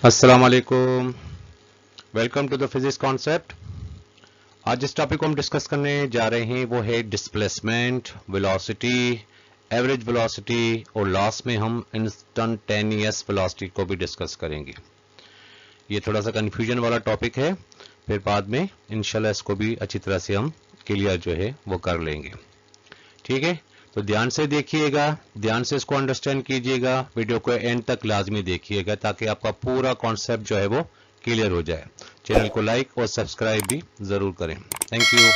अस्सलाम वालेकुम। Welcome to the physics concept. आज जिस टॉपिक को हम डिस्कस करने जा रहे हैं वो है डिस्प्लेसमेंट, वेलोसिटी, एवरेज वेलोसिटी और लास्ट में हम इंस्टेंटेनियस वेलोसिटी को भी डिस्कस करेंगे। ये थोड़ा सा कंफ्यूजन वाला टॉपिक है, फिर बाद में इंशाल्लाह इसको भी अच्छी तरह से हम क्लियर जो है वो कर लेंगे। ठीक है, तो ध्यान से देखिएगा, ध्यान से इसको अंडरस्टैंड कीजिएगा, वीडियो को एंड तक लाजमी देखिएगा ताकि आपका पूरा कॉन्सेप्ट जो है वो क्लियर हो जाए। चैनल को लाइक और सब्सक्राइब भी जरूर करें। Thank you.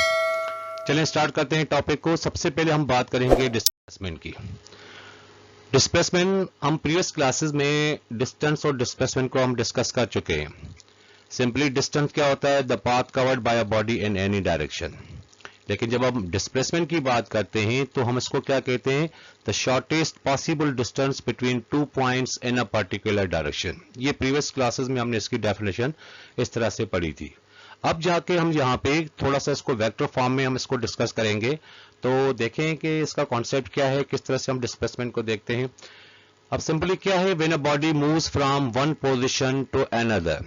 चलें स्टार्ट करते हैं टॉपिक को। सबसे पहले हम बात करेंगे डिस्प्लेसमेंट की। डिस्प्लेसमेंट हम प्रीवियस क्लासेस में डिस्टेंस और डिस्प्लेसमेंट को हम डिस्कस कर चुके हैं। सिंपली डिस्टेंस क्या होता है? The path covered by a body in any direction. लेकिन जब हम डिस्प्लेसमेंट की बात करते हैं तो हम इसको क्या कहते हैं? The shortest possible distance between two points in a particular direction. ये प्रीवियस क्लासेस में हमने इसकी डेफिनेशन इस तरह से पढ़ी थी। अब जाके हम यहाँ पे थोड़ा सा इसको वेक्टर फॉर्म में हम इसको डिस्कस करेंगे, तो देखें कि इसका कॉन्सेप्ट क्या है, किस तरह से हम डिस्प्लेसमेंट को देखते हैं। अब सिंपली क्या है? When a body moves from one position to another,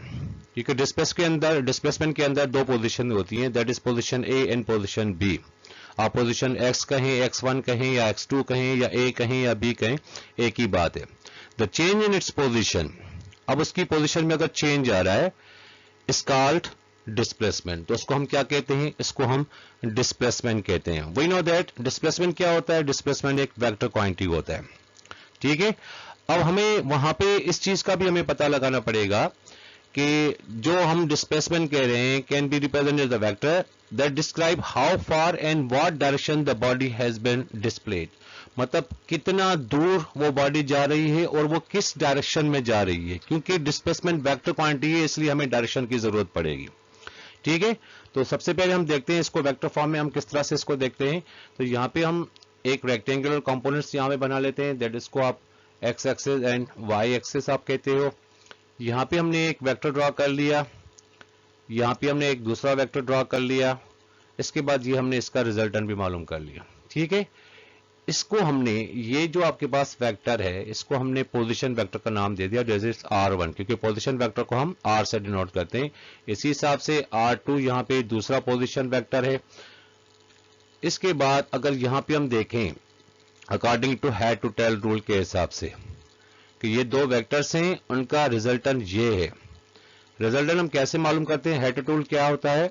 क्योंकि डिस्प्लेसमेंट के अंदर दो पोजीशन होती हैं, that is position A and position B. आप पोजीशन एक्स कहें, x1 कहें या x2 कहें या a कहें या b कहें, एक ही बात है। The change in its position, अब उसकी पोजीशन में अगर चेंज आ रहा है, इज कॉल्ड डिस्प्लेसमेंट। तो उसको हम क्या कहते हैं? इसको हम डिस्प्लेसमेंट कहते हैं। वी नो दैट डिस्प्लेसमेंट क्या होता है? डिस्प्लेसमेंट एक वेक्टर क्वांटिटी होता है। ठीक है, अब हमें वहां पे इस चीज का भी हमें पता लगाना पड़ेगा कि जो हम डिस्प्लेसमेंट कह रहे हैं can be represented the vector that describe how far and what direction the body has been displaced. मतलब कितना दूर वो बॉडी जा रही है और वो किस डायरेक्शन में जा रही है, क्योंकि डिस्प्लेसमेंट वेक्टर क्वांटिटी है इसलिए हमें डायरेक्शन की जरूरत पड़ेगी। ठीक है, तो सबसे पहले हम देखते हैं इसको वेक्टर फॉर्म में हम किस तरह से इसको देखते हैं। तो यहाँ पे हम एक रेक्टेंगुलर कंपोनेंट्स यहाँ पे बना लेते हैं, दैट इसको आप X axis and Y axis आप कहते हो। यहाँ पे हमने एक वेक्टर ड्रॉ कर लिया, यहाँ पे हमने एक दूसरा वेक्टर ड्रॉ कर लिया, इसके बाद ये हमने इसका रिजल्टेंट भी मालूम कर लिया। ठीक है, इसको हमने, ये जो आपके पास वेक्टर है इसको हमने पोजीशन वेक्टर का नाम दे दिया, जैसे r1, क्योंकि पोजीशन वेक्टर को हम r से डिनोट करते हैं। इसी हिसाब से r2 यहाँ पे दूसरा पोजीशन वेक्टर है। इसके बाद अगर यहाँ पे हम देखें according to head to tail rule के हिसाब से कि ये दो वेक्टर्स हैं, उनका रिजल्टेंट ये है। रिजल्टेंट हम कैसे मालूम करते हैं? हेड टू टूल क्या होता है?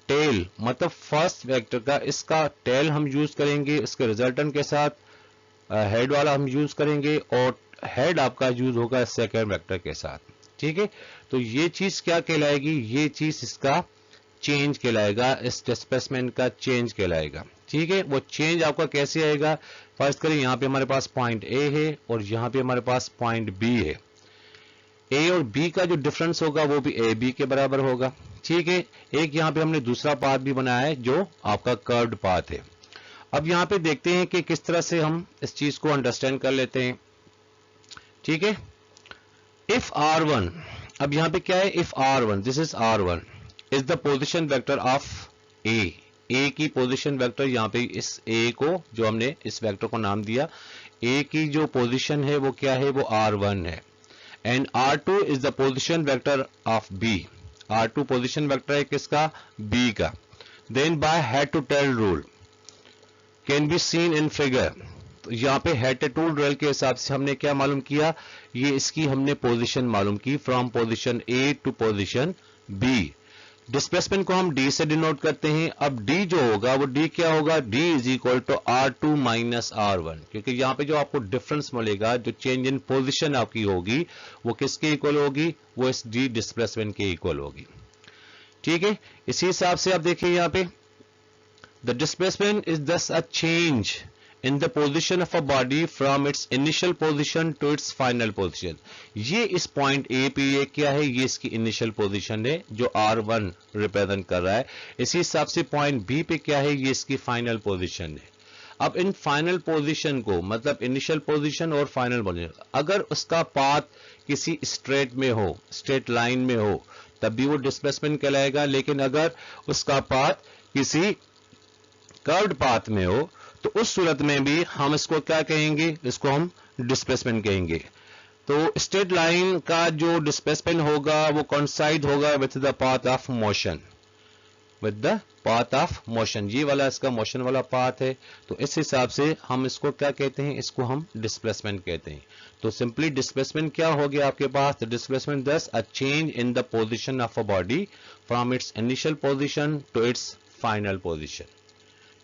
टेल, मतलब फर्स्ट वेक्टर का इसका टेल हम यूज करेंगे, इसके रिजल्टेंट के साथ हेड वाला हम यूज करेंगे, और हेड आपका यूज होगा सेकेंड वेक्टर के साथ। ठीक है, तो ये चीज क्या कहलाएगी? ये चीज इसका चेंज कहलाएगा, इस डिस्प्लेसमेंट का चेंज कहलाएगा। ठीक है, वो चेंज आपका कैसे आएगा? फर्स्ट करें, यहाँ पे हमारे पास पॉइंट ए है और यहाँ पे हमारे पास पॉइंट बी है। ए और बी का जो डिफरेंस होगा वो भी ए बी के बराबर होगा। ठीक है, एक यहाँ पे हमने दूसरा पाथ भी बनाया है जो आपका कर्व्ड पाथ है। अब यहाँ पे देखते हैं कि किस तरह से हम इस चीज को अंडरस्टैंड कर लेते हैं। ठीक है, इफ r1, अब यहाँ पे क्या है? If r1, this is r1 is the position vector of A की पोजिशन वेक्टर, यहाँ पे इस ए को जो हमने इस वेक्टर को नाम दिया, ए की जो पोजिशन है वो क्या है? वो r1 है। And r2 is the position vector of B, r2 position vector है किसका? बी का। Then by head to tail rule can be seen in figure, तो यहाँ पे हेड टू टेल रूल के हिसाब से हमने क्या मालूम किया? ये इसकी हमने पोजीशन मालूम की, from position A to position B. Displacement को हम डी से डिनोट करते हैं। अब डी जो होगा वो डी क्या होगा? D is equal to r2 minus r1, क्योंकि यहाँ पे जो आपको डिफरेंस मिलेगा, जो चेंज इन पोजीशन आपकी होगी, वो किसके इक्वल होगी? वो इस डी डिस्प्लेसमेंट के इक्वल होगी। ठीक है, इसी हिसाब से आप देखिए यहाँ पे द डिस्प्लेसमेंट इज दस a change in the position of a body from its initial position to its final position। ये इस पॉइंट ए पे ये क्या है? ये इसकी इनिशियल पोजीशन है जो r1 रिप्रेजेंट कर रहा है। इसी हिसाब से पॉइंट बी पे क्या है? ये इसकी फाइनल पोजीशन है। अब इन फाइनल पोजीशन को, मतलब इनिशियल पोजीशन और फाइनल पोजीशन, अगर उसका पाथ किसी स्ट्रेट में हो, स्ट्रेट लाइन में हो, तब भी वो डिस्प्लेसमेंट कहलाएगा। लेकिन अगर उसका पाथ किसी कर्व्ड पाथ में हो तो उस सूरत में भी हम इसको क्या कहेंगे? इसको हम डिस्प्लेसमेंट कहेंगे। तो स्ट्रेट लाइन का जो डिस्प्लेसमेंट होगा वो कोइंसाइड होगा with the path of motion, with the path of motion. ये वाला इसका मोशन वाला पाथ है, तो इस हिसाब से हम इसको क्या कहते हैं, इसको हम डिस्प्लेसमेंट कहते हैं। तो सिंपली डिस्प्लेसमेंट क्या हो गया आपके पास, डिस्प्लेसमेंट दस a change in the position of a body from its initial position to its final position.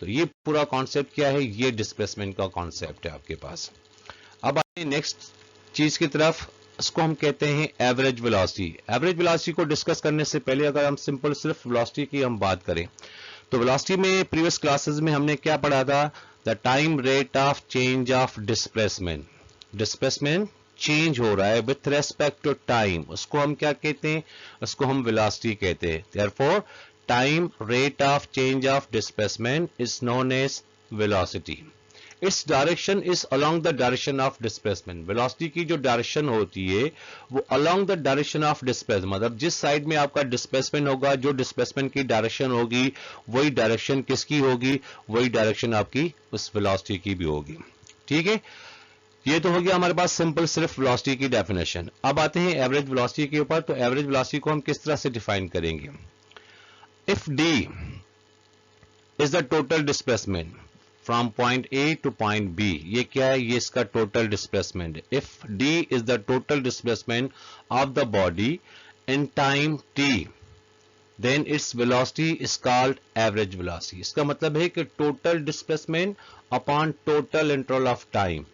तो ये पूरा कॉन्सेप्ट क्या है, ये डिस्प्लेसमेंट का कॉन्सेप्ट है आपके पास। अब आते हैं नेक्स्ट चीज की तरफ, इसको हम कहते हैं एवरेज वेलोसिटी। एवरेज वेलोसिटी को डिस्कस करने से पहले अगर हम सिंपल सिर्फ वेलोसिटी की हम बात करें, तो वेलोसिटी में प्रीवियस क्लासेस में हमने क्या पढ़ा था, the time rate of change of displacement. Displacement change हो रहा है विथ रेस्पेक्ट टू टाइम, उसको हम क्या कहते हैं, उसको हम वेलोसिटी कहते हैं। Therefore time rate of change of displacement is known as velocity. Its direction is along the direction of displacement. Velocity की जो डायरेक्शन होती है वो along the direction of displacement, मतलब जिस साइड में आपका डिस्प्लेसमेंट होगा, जो डिस्प्लेसमेंट की डायरेक्शन होगी वही डायरेक्शन किसकी होगी, वही डायरेक्शन आपकी उस वेलोसिटी की भी होगी। ठीक है, ये तो हो गया हमारे पास सिंपल सिर्फ वेलोसिटी की डेफिनेशन। अब आते हैं एवरेज वेलोसिटी के ऊपर। तो एवरेज वेलोसिटी को हम किस तरह से डिफाइन करेंगे, if d is the total displacement from point A to point B, ये क्या है, ये इसका total displacement. If d is the total displacement of the body in time t, then its velocity is called average velocity. इसका मतलब है कि total displacement upon total interval of time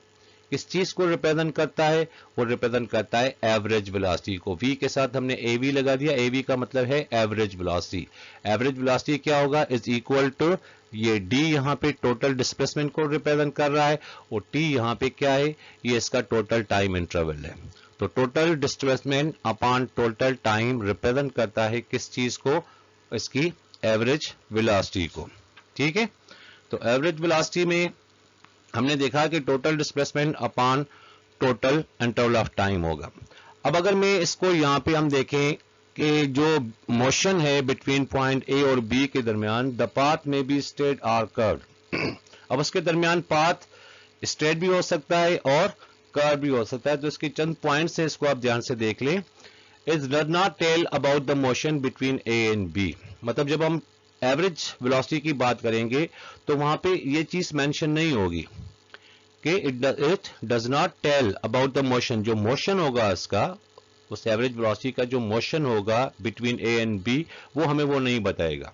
किस चीज को रिप्रेजेंट करता है, वो रिप्रेजेंट करता है एवरेज वेलोसिटी को। v के साथ हमने av लगा दिया, av का मतलब है एवरेज वेलोसिटी। एवरेज वेलोसिटी क्या होगा, इज इक्वल टू ये d यहाँ पे टोटल डिस्प्लेसमेंट को रिप्रेजेंट कर रहा है और t यहाँ पे क्या है, ये इसका टोटल टाइम इंटरवल है। तो total displacement upon total time represent करता है किस चीज को, इसकी एवरेज वेलोसिटी को। ठीक है, तो एवरेज वेलोसिटी में हमने देखा कि total displacement upon total interval of time होगा। अब अगर मैं इसको यहाँ पे हम देखें कि जो मोशन है बिटवीन पॉइंट ए और बी के दरमियान, द पाथ में बी स्ट्रेट आर कर्व। अब उसके दरमियान पाथ स्ट्रेट भी हो सकता है और कर्व भी हो सकता है। तो इसके चंद पॉइंट्स है, इसको आप ध्यान से देख लें। It does not tell about the motion between A and B, मतलब जब हम एवरेज वेलोसिटी की बात करेंगे तो वहां पे ये चीज मेंशन नहीं होगी कि it does not tell about the motion. जो मोशन होगा इसका, उस एवरेज वेलोसिटी का जो मोशन होगा बिटवीन ए एंड बी, वो हमें वो नहीं बताएगा।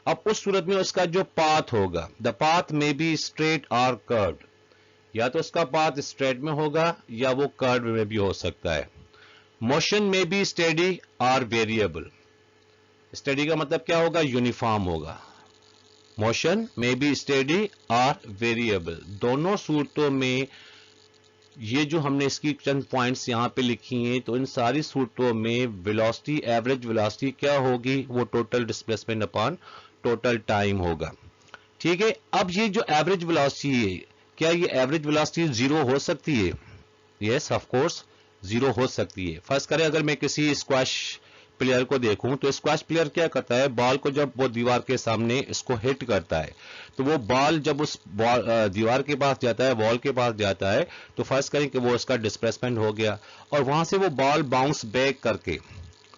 अब उस सूरत में उसका जो पाथ होगा, द पाथ में बी स्ट्रेट आर कर्व्ड, या तो उसका पाथ स्ट्रेट में होगा या वो कर्व में भी हो सकता है। मोशन में be steady or variable. Steady का मतलब क्या होगा, यूनिफॉर्म होगा। मोशन में बी स्टेडी आर वेरिएबल, दोनों सूरतों में ये जो हमने इसकी चंद पॉइंट्स यहां पे लिखी हैं, तो इन सारी सूरतों में वेलोसिटी, एवरेज वेलोसिटी क्या होगी, वो total displacement upon total time होगा। ठीक है, अब ये जो एवरेज वेलोसिटी है, क्या ये एवरेज वेलोसिटी जीरो हो सकती है? यस, ऑफ कोर्स जीरो हो सकती है। फर्स्ट करें, अगर मैं किसी स्क्वैश प्लेयर को देखूं तो स्क्वैश प्लेयर क्या करता है, बॉल को जब वो दीवार के सामने इसको हिट करता है, तो वो बॉल जब उस दीवार के पास जाता है, वॉल के पास जाता है, तो फर्स्ट करें कि वो उसका डिस्प्लेसमेंट हो गया और वहां से वो बॉल बाउंस बैक करके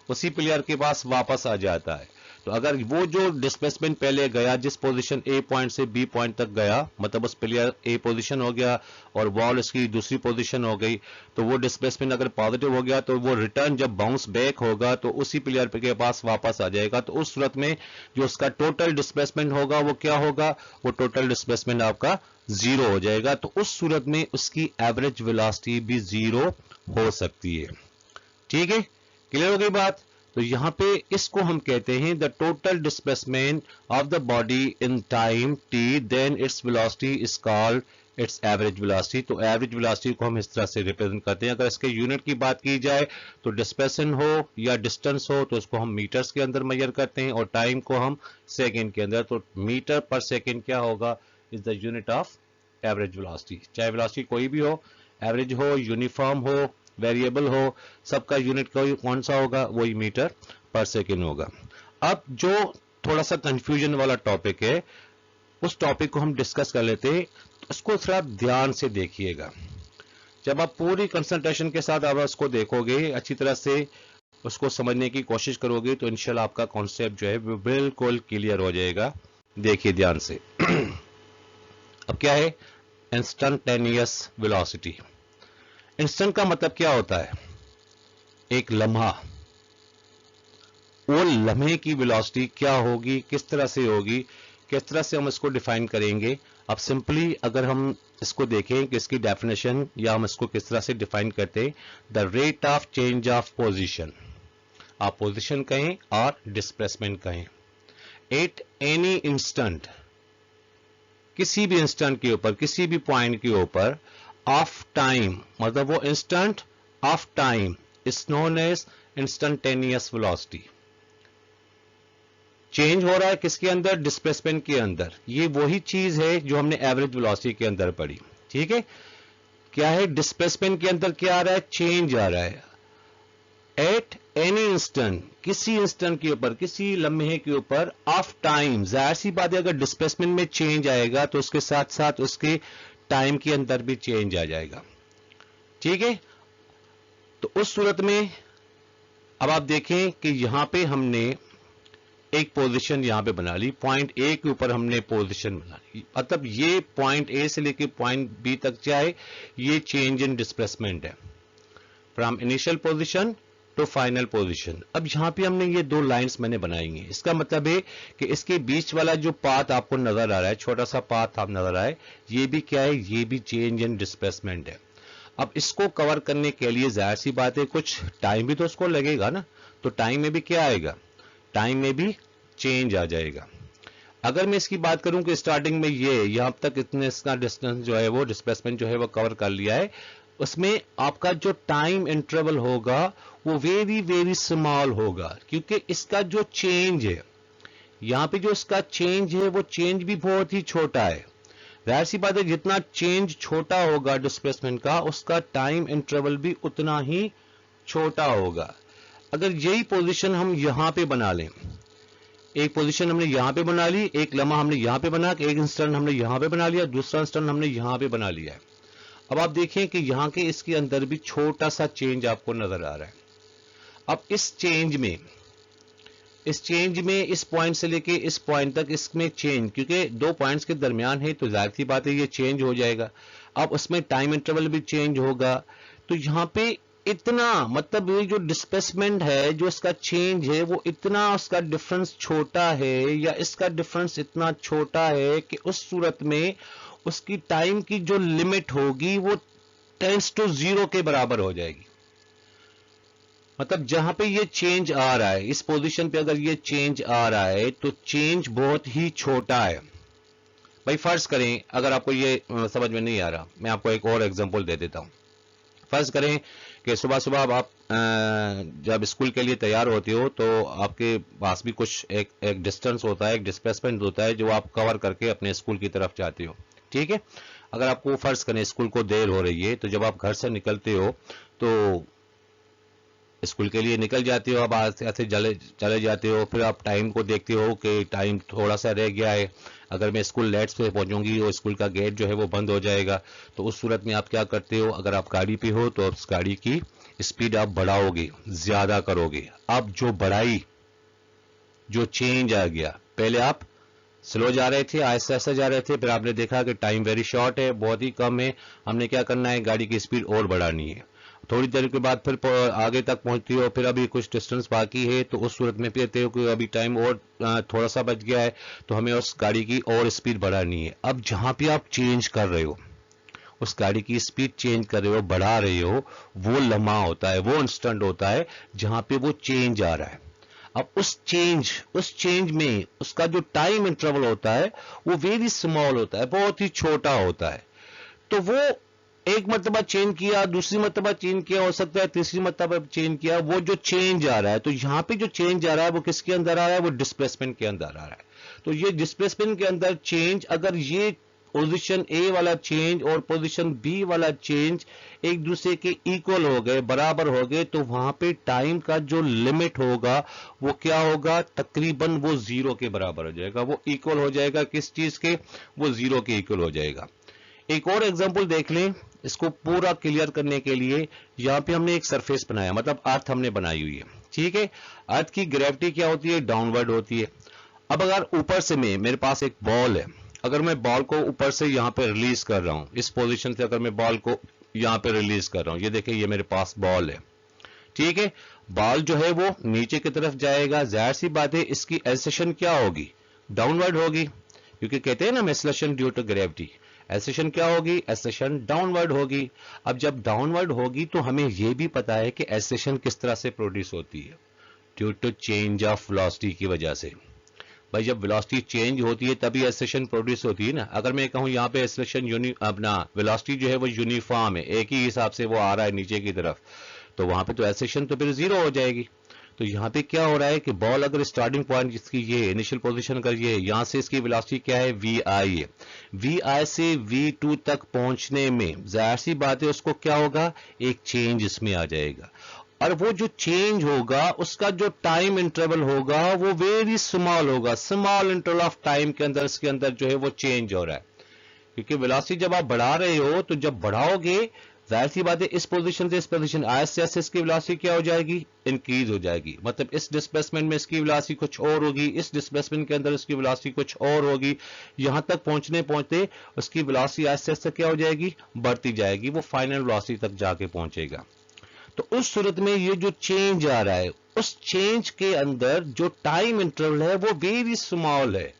उसी प्लेयर के पास वापस आ जाता है। तो अगर वो जो डिस्प्लेसमेंट पहले गया, जिस पोजीशन ए पॉइंट से बी पॉइंट तक गया, मतलब उस प्लेयर ए पोजीशन हो गया और बॉल उसकी दूसरी पोजीशन हो गई, तो वो डिस्प्लेसमेंट अगर पॉजिटिव हो गया तो वो रिटर्न जब बाउंस बैक होगा तो उसी प्लेयर के पास वापस आ जाएगा। तो उस सूरत में जो उसका टोटल डिस्प्लेसमेंट होगा वो क्या होगा, वो टोटल डिस्प्लेसमेंट आपका जीरो हो जाएगा। तो उस सूरत में उसकी एवरेज वेलोसिटी भी जीरो हो सकती है। ठीक है, क्लियर हो गई बात। तो यहां पे इसको हम कहते हैं the total displacement of the body in time t, then its velocity is called its average velocity. तो एवरेज वेलोसिटी को हम इस तरह से रिप्रेजेंट करते हैं। अगर इसके यूनिट की बात की जाए तो डिस्प्लेसमेंट हो या डिस्टेंस हो तो इसको हम मीटर्स के अंदर मेजर करते हैं और टाइम को हम सेकेंड के अंदर। तो मीटर पर सेकेंड क्या होगा, is the unit of average velocity. चाहे वेलोसिटी कोई भी हो, एवरेज हो, यूनिफॉर्म हो, वेरिएबल हो, सबका यूनिट कौन सा होगा, वही मीटर पर सेकेंड होगा। अब जो थोड़ा सा कंफ्यूजन वाला टॉपिक है, उस टॉपिक को हम डिस्कस कर लेते हैं। उसको थोड़ा ध्यान से देखिएगा। जब आप पूरी कंसंट्रेशन के साथ आप उसको देखोगे, अच्छी तरह से उसको समझने की कोशिश करोगे, तो इंशाल्लाह आपका कॉन्सेप्ट जो है वो बिल्कुल क्लियर हो जाएगा। देखिए ध्यान से। अब क्या है इंस्टेंटेनियस वेलोसिटी? इंस्टेंट का मतलब क्या होता है? एक लम्हा। वो लम्हे की वेलोसिटी क्या होगी, किस तरह से होगी, किस तरह से हम इसको डिफाइन करेंगे? अब सिंपली अगर हम इसको देखें कि इसकी डेफिनेशन या हम इसको किस तरह से डिफाइन करते हैं, the rate of change of position, आप पोजीशन कहें और डिस्प्लेसमेंट कहें, एट एनी इंस्टेंट, किसी भी इंस्टेंट के ऊपर, किसी भी पॉइंट के ऊपर, ऑफ टाइम, मतलब वो instant of time is known as instantaneous velocity. Change हो रहा है किसके अंदर? डिस्प्लेसमेंट के अंदर। ये वही चीज है जो हमने एवरेज वेलोसिटी के अंदर पढ़ी, ठीक है। क्या है डिस्प्लेसमेंट के अंदर? क्या आ रहा है? चेंज आ रहा है एट एनी इंस्टेंट, किसी इंस्टेंट के ऊपर, किसी लम्हे के ऊपर, ऑफ टाइम। जाहिर सी बात है अगर डिस्प्लेसमेंट में चेंज आएगा तो उसके साथ साथ उसके टाइम के अंदर भी चेंज आ जाएगा, ठीक है। तो उस सूरत में अब आप देखें कि यहां पे हमने एक पोजीशन यहां पे बना ली, पॉइंट ए के ऊपर हमने पोजीशन बना ली, मतलब ये पॉइंट ए से लेके पॉइंट बी तक जाए, ये चेंज इन डिस्प्लेसमेंट है from initial position to final position. अब यहां पे हमने ये दो लाइंस मैंने बनाई हैं, इसका मतलब है कि इसके बीच वाला जो पाथ आपको नजर आ रहा है, छोटा सा पाथ आप नजर आए, ये भी क्या है? ये भी चेंज इन डिस्प्लेसमेंट है। अब इसको कवर करने के लिए जाहिर सी बात है कुछ टाइम भी तो उसको लगेगा ना, तो टाइम में भी क्या आएगा? टाइम में भी चेंज आ जाएगा। अगर मैं इसकी बात करूं कि स्टार्टिंग में ये यहां तक इतने इसका डिस्टेंस जो है वो डिस्प्लेसमेंट जो है वो कवर कर लिया है, उसमें आपका जो टाइम इंटरवल होगा वो वेरी वेरी स्मॉल होगा, क्योंकि इसका जो चेंज है यहां पे, जो इसका चेंज है वो चेंज भी बहुत ही छोटा है। जाहिर सी बात है जितना चेंज छोटा होगा डिस्प्लेसमेंट का, उसका टाइम इंटरवल भी उतना ही छोटा होगा। अगर यही पोजीशन हम यहां पे बना लें, एक पोजीशन हमने यहां पे बना ली, एक लम्हा हमने यहां पे बना, एक इंस्टेंट हमने यहां पे बना लिया, दूसरा इंस्टेंट हमने यहां पे बना लिया है। अब आप देखें कि यहां के इसके अंदर भी छोटा सा चेंज आपको नजर आ रहा है। अब इस चेंज में इस पॉइंट से लेके इस पॉइंट तक इसमें चेंज, क्योंकि दो पॉइंट्स के दरमियान है तो जाहिर सी बात है ये चेंज हो जाएगा। अब उसमें टाइम इंटरवल भी चेंज होगा, तो यहां पे इतना, मतलब ये जो डिस्प्लेसमेंट है, जो इसका चेंज है, वो इतना उसका डिफरेंस छोटा है, या इसका डिफरेंस इतना छोटा है कि उस सूरत में उसकी टाइम की जो लिमिट होगी वो टेंड्स टू 0 के बराबर हो जाएगी। मतलब जहां पे ये चेंज आ रहा है, इस पोजीशन पे अगर ये चेंज आ रहा है तो चेंज बहुत ही छोटा है। भाई फर्ज करें, अगर आपको ये समझ में नहीं आ रहा, मैं आपको एक और एग्जांपल दे देता हूं। फर्ज करें कि सुबह सुबह आप जब स्कूल के लिए तैयार होते हो तो आपके पास भी कुछ एक डिस्टेंस होता है, एक डिस्प्लेसमेंट होता है जो आप कवर करके अपने स्कूल की तरफ जाते हो, ठीक है। अगर आपको फर्ज करें स्कूल को देर हो रही है, तो जब आप घर से निकलते हो तो स्कूल के लिए निकल जाते हो, अब ऐसे चले जाते हो, फिर आप टाइम को देखते हो कि टाइम थोड़ा सा रह गया है, अगर मैं स्कूल लेट से पहुंचूंगी और स्कूल का गेट जो है वो बंद हो जाएगा, तो उस सूरत में आप क्या करते हो? अगर आप गाड़ी पे हो तो उस गाड़ी की स्पीड आप बढ़ाओगे, ज्यादा करोगे। अब जो बढ़ाई, जो चेंज आ गया, पहले आप स्लो जा रहे थे, आहिस्ता आहिस्ता जा रहे थे, फिर आपने देखा कि टाइम वेरी शॉर्ट है, बहुत ही कम है, हमने क्या करना है? गाड़ी की स्पीड और बढ़ानी है। थोड़ी देर के बाद फिर आगे तक पहुंचती हो, फिर अभी कुछ डिस्टेंस बाकी है, तो उस सूरत में कहते हो कि अभी टाइम और थोड़ा सा बच गया है, तो हमें उस गाड़ी की और स्पीड बढ़ानी है। अब जहां पे आप चेंज कर रहे हो, उस गाड़ी की स्पीड चेंज कर रहे हो, बढ़ा रहे हो, वो लम्हा होता है, वो इंस्टेंट होता है जहां पे वो चेंज आ रहा है। अब उस चेंज में उसका जो टाइम इंटरवल होता है वो वेरी स्मॉल होता है, बहुत ही छोटा होता है। तो वो एक मरतबा चेंज किया, दूसरी मरतबा चेंज किया, हो सकता है तीसरी मरतबा चेंज किया, वो जो चेंज आ रहा है, तो यहां पे जो चेंज आ रहा है वो किसके अंदर आ रहा है? वो डिस्प्लेसमेंट के अंदर आ रहा है। तो ये डिस्प्लेसमेंट के अंदर चेंज, अगर ये पोजीशन ए वाला चेंज और पोजीशन बी वाला चेंज एक दूसरे के इक्वल हो गए, बराबर हो गए, तो वहां पे टाइम का जो लिमिट होगा वो क्या होगा? तकरीबन वो 0 के बराबर हो जाएगा, वो इक्वल हो जाएगा किस चीज के? वो 0 के इक्वल हो जाएगा। एक और एग्जांपल देख लें इसको पूरा क्लियर करने के लिए। यहाँ पे हमने एक सरफेस बनाया, मतलब अर्थ हमने बनाई हुई है, ठीक है। अर्थ की ग्रेविटी क्या होती है, डाउनवर्ड होती है। अब अगर ऊपर से मेरे पास एक बॉल है, अगर मैं बॉल को ऊपर से यहाँ पे रिलीज कर रहा हूं, इस पोजीशन से अगर मैं बॉल को यहाँ पे रिलीज कर रहा हूं, ये देखिए ये मेरे पास बॉल है, ठीक है। बॉल जो है वो नीचे की तरफ जाएगा, जाहिर सी बात है इसकी एक्सेलेरेशन क्या होगी, डाउनवर्ड होगी, क्योंकि कहते हैं ना acceleration due to gravity. Acceleration क्या होगी, एक्सेलेरेशन डाउनवर्ड होगी। अब जब डाउनवर्ड होगी तो हमें यह भी पता है कि एक्सेलेरेशन किस तरह से प्रोड्यूस होती है, due to change of velocity की वजह से। भाई जब वेलोसिटी चेंज होती है तभी एक्सेलेरेशन प्रोड्यूस होती है ना। अगर मैं कहूं यहाँ पे एक्सेलेरेशन अपना वेलोसिटी जो है वो यूनिफॉर्म है, एक ही हिसाब से वो आ रहा है नीचे की तरफ, तो वहां पे तो एक्सेलेरेशन तो फिर जीरो हो जाएगी। तो यहाँ पे क्या हो रहा है कि बॉल अगर स्टार्टिंग पॉइंट इसकी ये इनिशियल पोजीशन अगर ये यहाँ से इसकी वेलोसिटी क्या है, वी आई है, वी आई से V2 तक पहुंचने में जाहिर सी बात है उसको क्या होगा, एक चेंज इसमें आ जाएगा। और वो जो चेंज होगा उसका जो टाइम इंटरवल होगा वो वेरी स्मॉल होगा, स्मॉल इंटरवल ऑफ टाइम के अंदर इसके अंदर जो है वो चेंज हो रहा है। क्योंकि वेलोसिटी जब आप बढ़ा रहे हो तो जब बढ़ाओगे जाहिर सी बात है इस पोजीशन से इस पोजीशन आहिस्ते आहिस्ते इसकी वेलोसिटी क्या हो जाएगी, इंक्रीज हो जाएगी। मतलब इस डिस्प्लेसमेंट में इसकी वेलोसिटी कुछ और होगी, इस डिस्प्लेसमेंट के अंदर इसकी वेलोसिटी कुछ और होगी, यहां तक पहुंचते उसकी वेलोसिटी आहिस्ते आहिस्ते क्या हो जाएगी, बढ़ती जाएगी, वो फाइनल वेलोसिटी तक जाके पहुंचेगा। तो उस सूरत में ये जो चेंज आ रहा है उस चेंज के अंदर जो टाइम इंटरवल है वो वेरी स्मॉल है,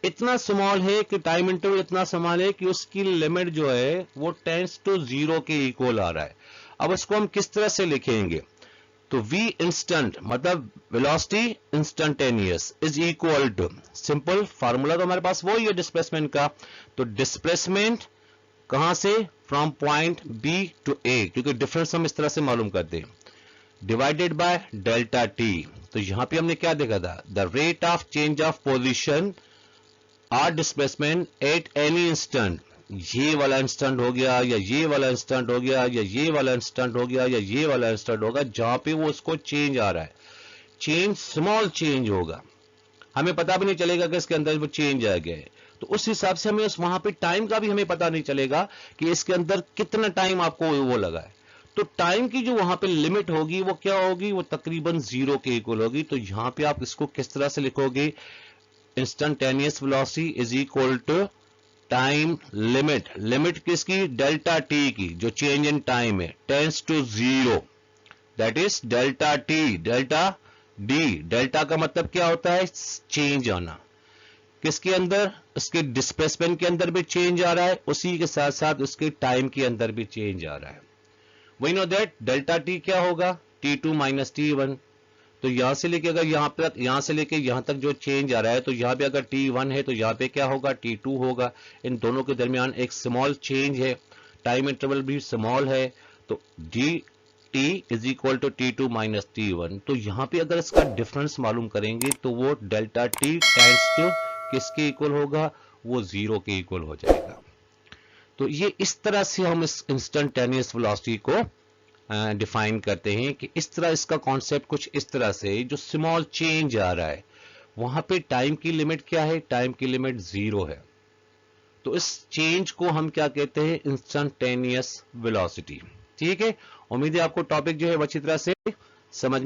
इतना स्मॉल है कि टाइम इंटरवल इतना स्मॉल है कि उसकी लिमिट जो है वो टेंड्स टू जीरो के इक्वल आ रहा है। अब इसको हम किस तरह से लिखेंगे, तो v इंस्टेंट मतलब velocity instantaneous is equal to, simple formula तो हमारे पास वही है डिस्प्लेसमेंट का, तो डिस्प्लेसमेंट कहां से, from point B to A, क्योंकि डिफरेंस हम इस तरह से मालूम करते हैं, डिवाइडेड बाय डेल्टा टी। तो यहां पे हमने क्या देखा था, the rate of change of position or displacement at any instant, ये वाला इंस्टेंट हो गया या ये वाला इंस्टेंट हो गया या ये वाला इंस्टेंट हो गया या ये वाला इंस्टेंट होगा, जहां पे वो उसको चेंज आ रहा है, चेंज स्मॉल चेंज होगा, हमें पता भी नहीं चलेगा कि इसके अंदर वो चेंज आ गया है। तो उस हिसाब से हमें उस वहां पे टाइम का भी हमें पता नहीं चलेगा कि इसके अंदर कितना टाइम आपको वो लगा है। तो टाइम की जो वहां पे लिमिट होगी वो क्या होगी, वो तकरीबन जीरो के इक्वल होगी। तो यहां पे आप इसको किस तरह से लिखोगे, instantaneous velocity is equal to time limit, limit किसकी, डेल्टा टी की, जो चेंज इन टाइम है, tends to zero, that is delta t, delta d. Delta का मतलब क्या होता है, चेंज आना, किसके अंदर, उसके डिस्प्लेसमेंट के अंदर भी चेंज आ रहा है, उसी के साथ साथ उसके टाइम के अंदर भी चेंज आ रहा है। We know that delta t क्या होगा, T2 माइनस T1। तो यहां से लेके अगर यहां से लेके यहां तक जो चेंज आ रहा है, तो यहां पे अगर T1 है तो यहां पे क्या होगा, T2 होगा। इन दोनों के दरमियान एक स्मॉल चेंज है, टाइम इंटरवल भी स्मॉल है, तो dt is equal to T2 minus T1। तो यहां पे अगर इसका डिफरेंस मालूम करेंगे तो वो डेल्टा टी टेंड्स टू किसके इक्वल होगा, वो जीरो के इक्वल हो जाएगा। तो ये इस तरह से हम इस इंस्टेंटेनियस वेलोसिटी को डिफाइन करते हैं कि इस तरह इसका कॉन्सेप्ट कुछ इस तरह से, जो स्मॉल चेंज आ रहा है वहां पे टाइम की लिमिट क्या है, टाइम की लिमिट जीरो है। तो इस चेंज को हम क्या कहते हैं, इंस्टेंटेनियस वेलोसिटी। ठीक है, उम्मीद है आपको टॉपिक जो है अच्छी तरह से समझ